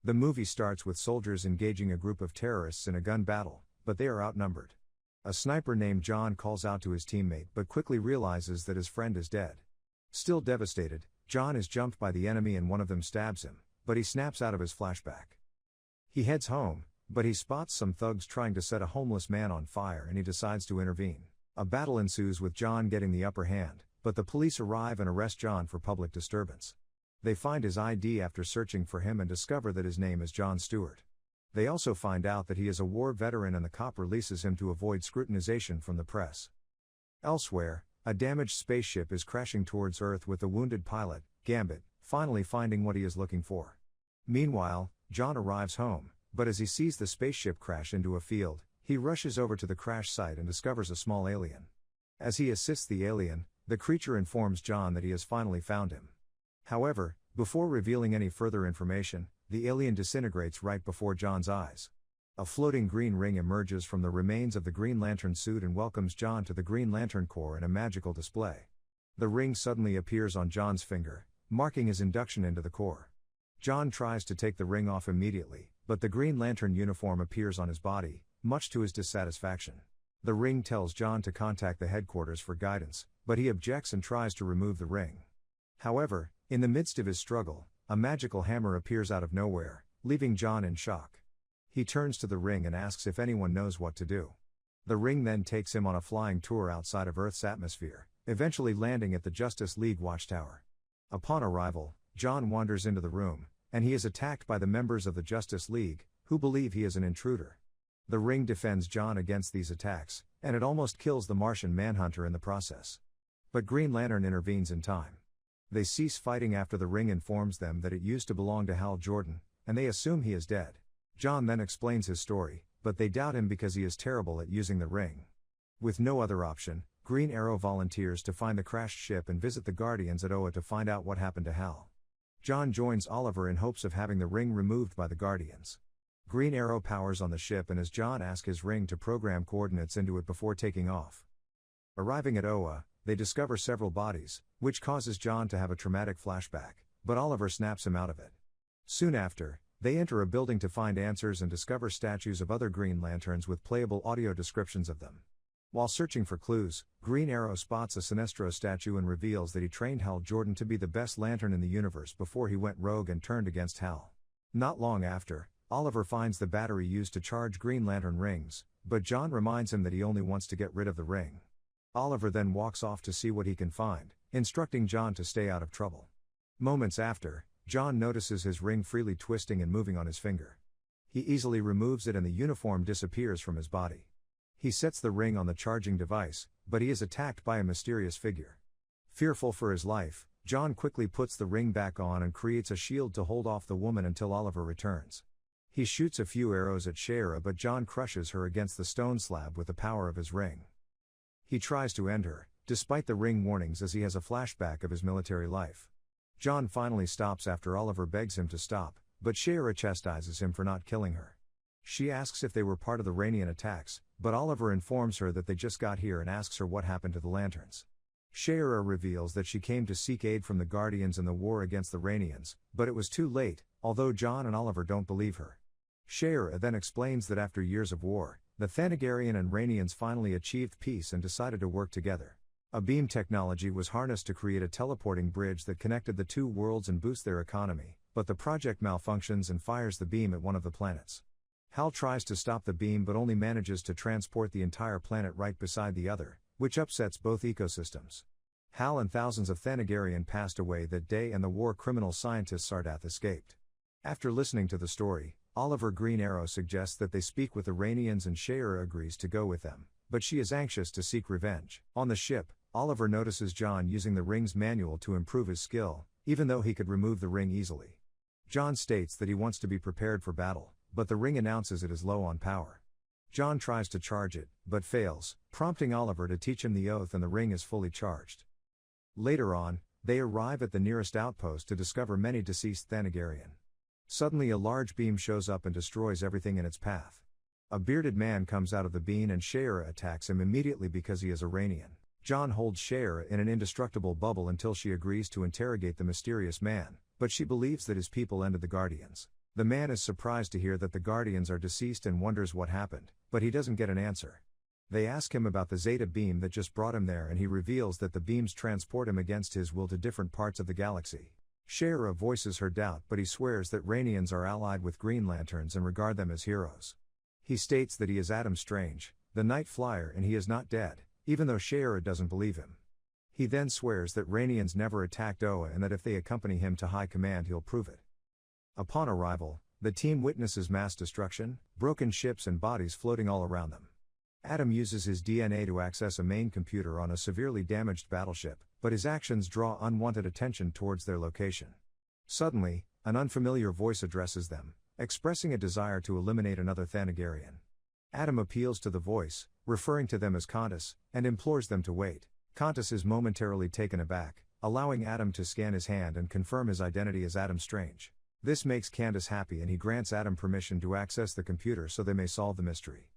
The movie starts with soldiers engaging a group of terrorists in a gun battle, but they are outnumbered. A sniper named John calls out to his teammate but quickly realizes that his friend is dead. Still devastated, John is jumped by the enemy and one of them stabs him, but he snaps out of his flashback. He heads home, but he spots some thugs trying to set a homeless man on fire and he decides to intervene. A battle ensues with John getting the upper hand, but the police arrive and arrest John for public disturbance. They find his ID after searching for him and discover that his name is John Stewart. They also find out that he is a war veteran and the cop releases him to avoid scrutinization from the press. Elsewhere, a damaged spaceship is crashing towards Earth with the wounded pilot, Gambit, finally finding what he is looking for. Meanwhile, John arrives home, but as he sees the spaceship crash into a field, he rushes over to the crash site and discovers a small alien. As he assists the alien, the creature informs John that he has finally found him. However, before revealing any further information, the alien disintegrates right before John's eyes. A floating green ring emerges from the remains of the Green Lantern suit and welcomes John to the Green Lantern Corps in a magical display. The ring suddenly appears on John's finger, marking his induction into the Corps. John tries to take the ring off immediately, but the Green Lantern uniform appears on his body, much to his dissatisfaction. The ring tells John to contact the headquarters for guidance, but he objects and tries to remove the ring. However, in the midst of his struggle, a magical hammer appears out of nowhere, leaving John in shock. He turns to the ring and asks if anyone knows what to do. The ring then takes him on a flying tour outside of Earth's atmosphere, eventually landing at the Justice League watchtower. Upon arrival, John wanders into the room, and he is attacked by the members of the Justice League, who believe he is an intruder. The ring defends John against these attacks, and it almost kills the Martian Manhunter in the process. But Green Lantern intervenes in time. They cease fighting after the ring informs them that it used to belong to Hal Jordan, and they assume he is dead. John then explains his story, but they doubt him because he is terrible at using the ring. With no other option, Green Arrow volunteers to find the crashed ship and visit the Guardians at Oa to find out what happened to Hal. John joins Oliver in hopes of having the ring removed by the Guardians. Green Arrow powers on the ship and as John asks his ring to program coordinates into it before taking off. Arriving at Oa, they discover several bodies, which causes John to have a traumatic flashback, but Oliver snaps him out of it. Soon after, they enter a building to find answers and discover statues of other Green Lanterns with playable audio descriptions of them. While searching for clues, Green Arrow spots a Sinestro statue and reveals that he trained Hal Jordan to be the best Lantern in the universe before he went rogue and turned against Hal. Not long after, Oliver finds the battery used to charge Green Lantern rings, but John reminds him that he only wants to get rid of the ring. Oliver then walks off to see what he can find, instructing John to stay out of trouble. Moments after, John notices his ring freely twisting and moving on his finger. He easily removes it and the uniform disappears from his body. He sets the ring on the charging device, but he is attacked by a mysterious figure. Fearful for his life, John quickly puts the ring back on and creates a shield to hold off the woman until Oliver returns. He shoots a few arrows at Shayera but John crushes her against the stone slab with the power of his ring. He tries to end her, despite the ring warnings as he has a flashback of his military life. John finally stops after Oliver begs him to stop, but Shayera chastises him for not killing her. She asks if they were part of the Ranian attacks, but Oliver informs her that they just got here and asks her what happened to the Lanterns. Shayera reveals that she came to seek aid from the Guardians in the war against the Ranians, but it was too late, although John and Oliver don't believe her. Shayera then explains that after years of war, the Thanagarian and Ranians finally achieved peace and decided to work together. A beam technology was harnessed to create a teleporting bridge that connected the two worlds and boost their economy, but the project malfunctions and fires the beam at one of the planets. Hal tries to stop the beam but only manages to transport the entire planet right beside the other, which upsets both ecosystems. Hal and thousands of Thanagarian passed away that day and the war criminal scientist Sardath escaped. After listening to the story, Oliver Green Arrow suggests that they speak with the Ranians and Shayera agrees to go with them, but she is anxious to seek revenge. On the ship, Oliver notices John using the ring's manual to improve his skill, even though he could remove the ring easily. John states that he wants to be prepared for battle, but the ring announces it is low on power. John tries to charge it, but fails, prompting Oliver to teach him the oath and the ring is fully charged. Later on, they arrive at the nearest outpost to discover many deceased Thanagarian. Suddenly a large beam shows up and destroys everything in its path. A bearded man comes out of the beam and Shayera attacks him immediately because he is Iranian. John holds Shayera in an indestructible bubble until she agrees to interrogate the mysterious man, but she believes that his people ended the Guardians. The man is surprised to hear that the Guardians are deceased and wonders what happened, but he doesn't get an answer. They ask him about the Zeta beam that just brought him there, and he reveals that the beams transport him against his will to different parts of the galaxy. Shayera voices her doubt, but he swears that Ranians are allied with Green Lanterns and regard them as heroes. He states that he is Adam Strange, the Night Flyer, and he is not dead, even though Shayera doesn't believe him. He then swears that Ranians never attacked Oa and that if they accompany him to High Command he'll prove it. Upon arrival, the team witnesses mass destruction, broken ships and bodies floating all around them. Adam uses his DNA to access a main computer on a severely damaged battleship, but his actions draw unwanted attention towards their location. Suddenly, an unfamiliar voice addresses them, expressing a desire to eliminate another Thanagarian. Adam appeals to the voice, referring to them as Qantas, and implores them to wait. Qantas is momentarily taken aback, allowing Adam to scan his hand and confirm his identity as Adam Strange. This makes Qantas happy and he grants Adam permission to access the computer so they may solve the mystery.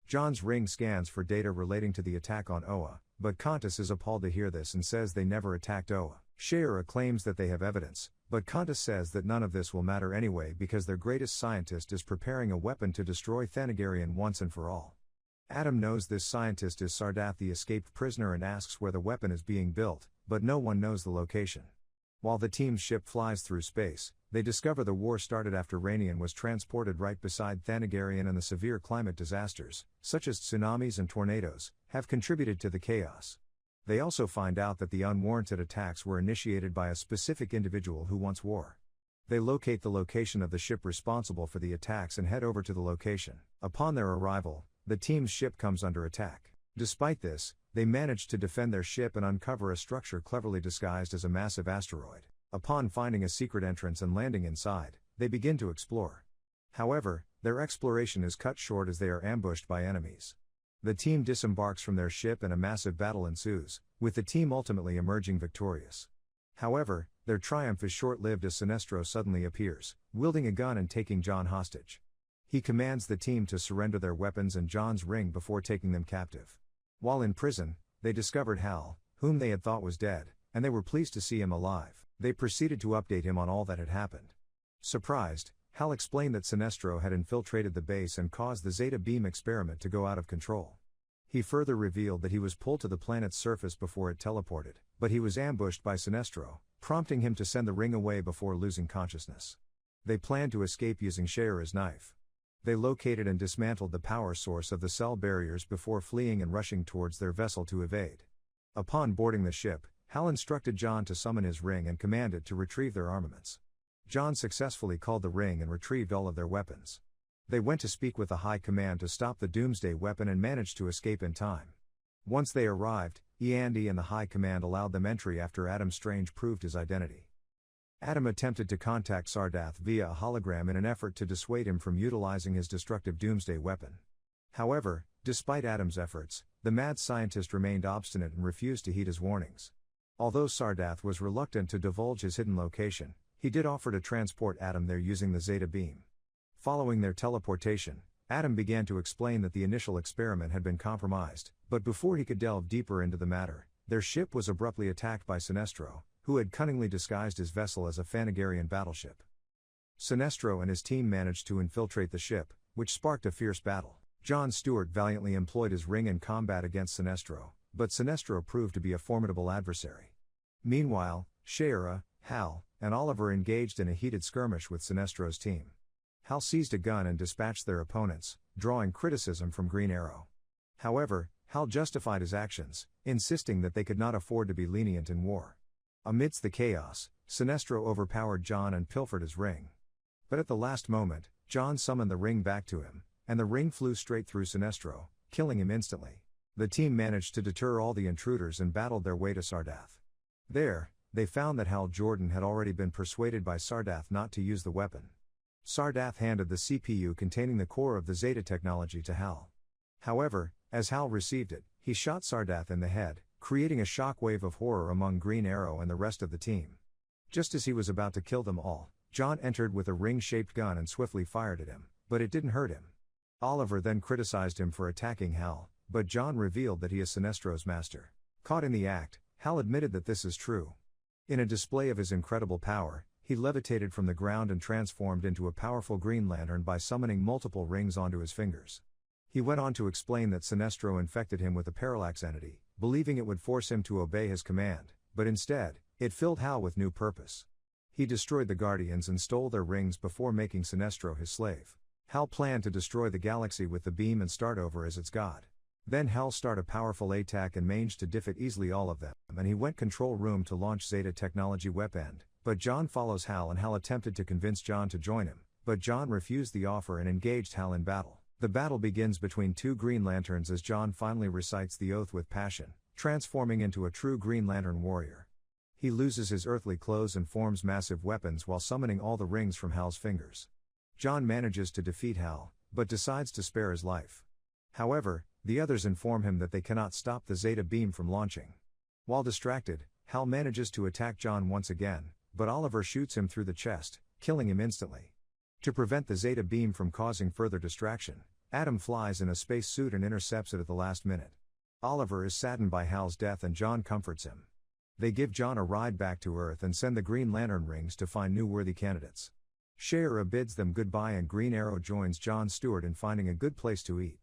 John's ring scans for data relating to the attack on Oa, but Qantas is appalled to hear this and says they never attacked Oa. Shayera claims that they have evidence, but Qantas says that none of this will matter anyway because their greatest scientist is preparing a weapon to destroy Thanagarian once and for all. Adam knows this scientist is Sardath, the escaped prisoner, and asks where the weapon is being built, but no one knows the location. While the team's ship flies through space, they discover the war started after Ranian was transported right beside Thanagarian, and the severe climate disasters, such as tsunamis and tornadoes, have contributed to the chaos. They also find out that the unwarranted attacks were initiated by a specific individual who wants war. They locate the location of the ship responsible for the attacks and head over to the location. Upon their arrival, the team's ship comes under attack. Despite this, they manage to defend their ship and uncover a structure cleverly disguised as a massive asteroid. Upon finding a secret entrance and landing inside, they begin to explore. However, their exploration is cut short as they are ambushed by enemies. The team disembarks from their ship and a massive battle ensues, with the team ultimately emerging victorious. However, their triumph is short-lived as Sinestro suddenly appears, wielding a gun and taking John hostage. He commands the team to surrender their weapons and John's ring before taking them captive. While in prison, they discovered Hal, whom they had thought was dead, and they were pleased to see him alive. They proceeded to update him on all that had happened. Surprised, Hal explained that Sinestro had infiltrated the base and caused the Zeta beam experiment to go out of control. He further revealed that he was pulled to the planet's surface before it teleported, but he was ambushed by Sinestro, prompting him to send the ring away before losing consciousness. They planned to escape using Shayera's knife. They located and dismantled the power source of the cell barriers before fleeing and rushing towards their vessel to evade. Upon boarding the ship, Hal instructed John to summon his ring and command it to retrieve their armaments. John successfully called the ring and retrieved all of their weapons. They went to speak with the High Command to stop the Doomsday weapon and managed to escape in time. Once they arrived, Eandi and the High Command allowed them entry after Adam Strange proved his identity. Adam attempted to contact Sardath via a hologram in an effort to dissuade him from utilizing his destructive Doomsday weapon. However, despite Adam's efforts, the mad scientist remained obstinate and refused to heed his warnings. Although Sardath was reluctant to divulge his hidden location, he did offer to transport Adam there using the Zeta beam. Following their teleportation, Adam began to explain that the initial experiment had been compromised, but before he could delve deeper into the matter, their ship was abruptly attacked by Sinestro, who had cunningly disguised his vessel as a Thanagarian battleship. Sinestro and his team managed to infiltrate the ship, which sparked a fierce battle. John Stewart valiantly employed his ring in combat against Sinestro, but Sinestro proved to be a formidable adversary. Meanwhile, Shayera, Hal, and Oliver engaged in a heated skirmish with Sinestro's team. Hal seized a gun and dispatched their opponents, drawing criticism from Green Arrow. However, Hal justified his actions, insisting that they could not afford to be lenient in war. Amidst the chaos, Sinestro overpowered John and pilfered his ring. But at the last moment, John summoned the ring back to him, and the ring flew straight through Sinestro, killing him instantly. The team managed to deter all the intruders and battled their way to Sardath. There, they found that Hal Jordan had already been persuaded by Sardath not to use the weapon. Sardath handed the CPU containing the core of the Zeta technology to Hal. However, as Hal received it, he shot Sardath in the head, creating a shockwave of horror among Green Arrow and the rest of the team. Just as he was about to kill them all, John entered with a ring-shaped gun and swiftly fired at him, but it didn't hurt him. Oliver then criticized him for attacking Hal, but John revealed that he is Sinestro's master. Caught in the act, Hal admitted that this is true. In a display of his incredible power, He levitated from the ground and transformed into a powerful Green Lantern by summoning multiple rings onto his fingers. He went on to explain that Sinestro infected him with a parallax entity, believing it would force him to obey his command, but instead, it filled Hal with new purpose. He destroyed the Guardians and stole their rings before making Sinestro his slave. Hal planned to destroy the galaxy with the beam and start over as its god. Then Hal started a powerful attack and managed to defeat easily all of them, and he went control room to launch Zeta Technology Weapon. But John follows Hal, and Hal attempted to convince John to join him, but John refused the offer and engaged Hal in battle. The battle begins between two Green Lanterns as John finally recites the oath with passion, transforming into a true Green Lantern warrior. He loses his earthly clothes and forms massive weapons while summoning all the rings from Hal's fingers. John manages to defeat Hal, but decides to spare his life. However, the others inform him that they cannot stop the Zeta beam from launching. While distracted, Hal manages to attack John once again, but Oliver shoots him through the chest, killing him instantly. To prevent the Zeta beam from causing further distraction, Adam flies in a space suit and intercepts it at the last minute. Oliver is saddened by Hal's death and John comforts him. They give John a ride back to Earth and send the Green Lantern rings to find new worthy candidates. Shayera bids them goodbye and Green Arrow joins John Stewart in finding a good place to eat.